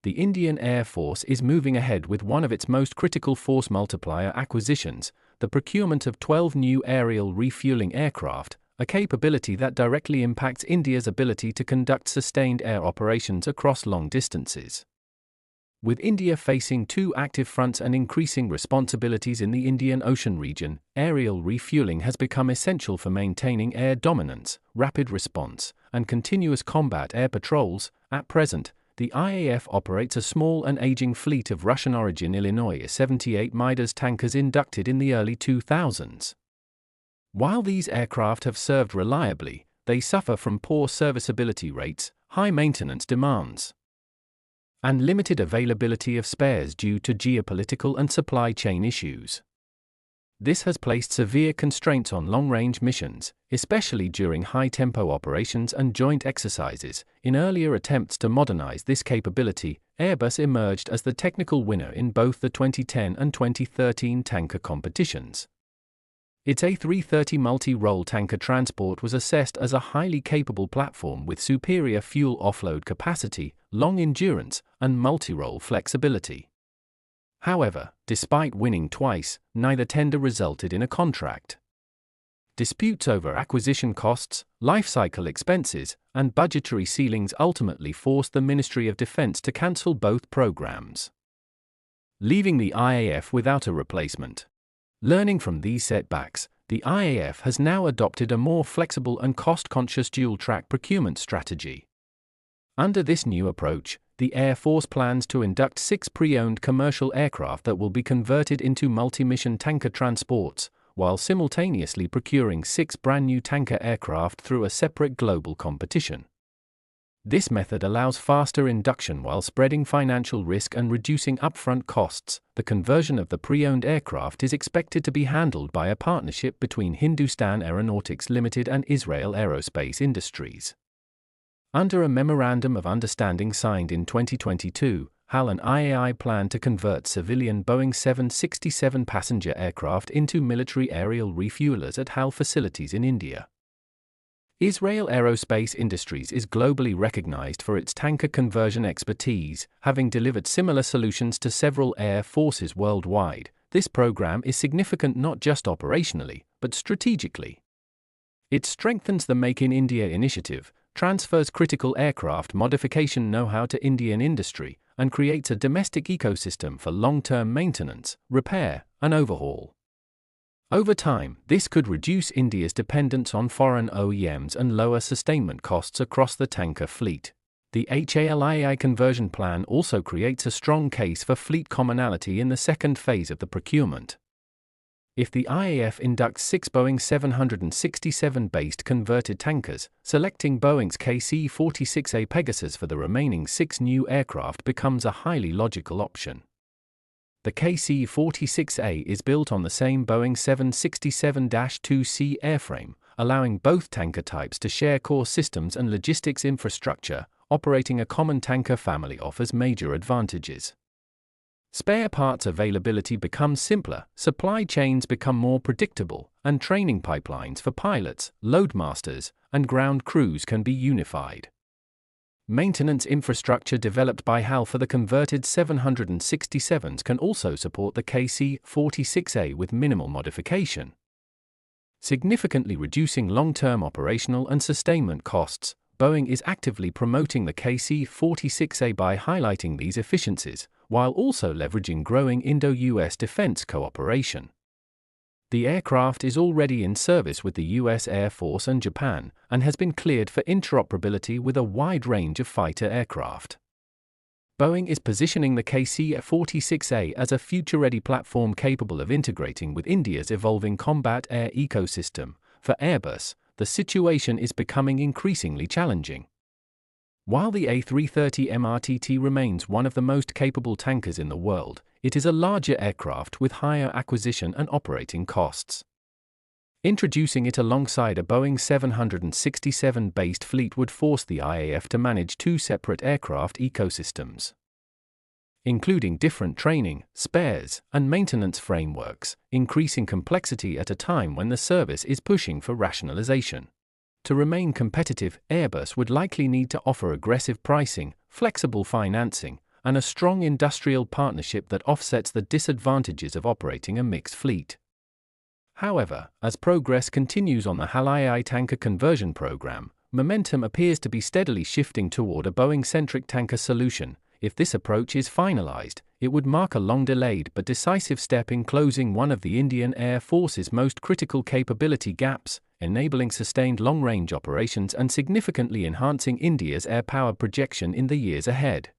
the Indian Air Force is moving ahead with one of its most critical force multiplier acquisitions, the procurement of 12 new aerial refueling aircraft, a capability that directly impacts India's ability to conduct sustained air operations across long distances. With India facing two active fronts and increasing responsibilities in the Indian Ocean region, aerial refueling has become essential for maintaining air dominance, rapid response, and continuous combat air patrols. At present, the IAF operates a small and aging fleet of Russian-origin Illinois 78 Midas tankers inducted in the early 2000s. While these aircraft have served reliably, they suffer from poor serviceability rates, high maintenance demands, and limited availability of spares due to geopolitical and supply chain issues. This has placed severe constraints on long-range missions, especially during high-tempo operations and joint exercises. In earlier attempts to modernize this capability, Airbus emerged as the technical winner in both the 2010 and 2013 tanker competitions. Its A330 multi-role tanker transport was assessed as a highly capable platform with superior fuel offload capacity, long endurance, and multi-role flexibility. However, despite winning twice, neither tender resulted in a contract. Disputes over acquisition costs, life cycle expenses, and budgetary ceilings ultimately forced the Ministry of Defense to cancel both programs, leaving the IAF without a replacement. Learning from these setbacks, the IAF has now adopted a more flexible and cost-conscious dual-track procurement strategy. Under this new approach, the Air Force plans to induct 6 pre-owned commercial aircraft that will be converted into multi-mission tanker transports, while simultaneously procuring 6 brand-new tanker aircraft through a separate global competition. This method allows faster induction while spreading financial risk and reducing upfront costs. The conversion of the pre-owned aircraft is expected to be handled by a partnership between Hindustan Aeronautics Limited and Israel Aerospace Industries. Under a Memorandum of Understanding signed in 2022, HAL and IAI plan to convert civilian Boeing 767 passenger aircraft into military aerial refuelers at HAL facilities in India. Israel Aerospace Industries is globally recognized for its tanker conversion expertise, having delivered similar solutions to several air forces worldwide. This program is significant not just operationally, but strategically. It strengthens the Make in India initiative, transfers critical aircraft modification know-how to Indian industry, and creates a domestic ecosystem for long-term maintenance, repair, and overhaul. Over time, this could reduce India's dependence on foreign OEMs and lower sustainment costs across the tanker fleet. The HALII conversion plan also creates a strong case for fleet commonality in the second phase of the procurement. If the IAF inducts 6 Boeing 767-based converted tankers, selecting Boeing's KC-46A Pegasus for the remaining 6 new aircraft becomes a highly logical option. The KC-46A is built on the same Boeing 767-2C airframe, allowing both tanker types to share core systems and logistics infrastructure. Operating a common tanker family offers major advantages. Spare parts availability becomes simpler, supply chains become more predictable, and training pipelines for pilots, loadmasters, and ground crews can be unified. Maintenance infrastructure developed by HAL for the converted 767s can also support the KC-46A with minimal modification, significantly reducing long-term operational and sustainment costs. Boeing is actively promoting the KC-46A by highlighting these efficiencies, while also leveraging growing Indo-US defense cooperation. The aircraft is already in service with the US Air Force and Japan, and has been cleared for interoperability with a wide range of fighter aircraft. Boeing is positioning the KC-46A as a future-ready platform capable of integrating with India's evolving combat air ecosystem. For Airbus, the situation is becoming increasingly challenging. While the A330 MRTT remains one of the most capable tankers in the world, it is a larger aircraft with higher acquisition and operating costs. Introducing it alongside a Boeing 767-based fleet would force the IAF to manage 2 separate aircraft ecosystems, including different training, spares, and maintenance frameworks, increasing complexity at a time when the service is pushing for rationalization. To remain competitive, Airbus would likely need to offer aggressive pricing, flexible financing, and a strong industrial partnership that offsets the disadvantages of operating a mixed fleet. However, as progress continues on the HAL tanker conversion program, momentum appears to be steadily shifting toward a Boeing-centric tanker solution. If this approach is finalized, it would mark a long-delayed but decisive step in closing one of the Indian Air Force's most critical capability gaps, enabling sustained long-range operations and significantly enhancing India's air power projection in the years ahead.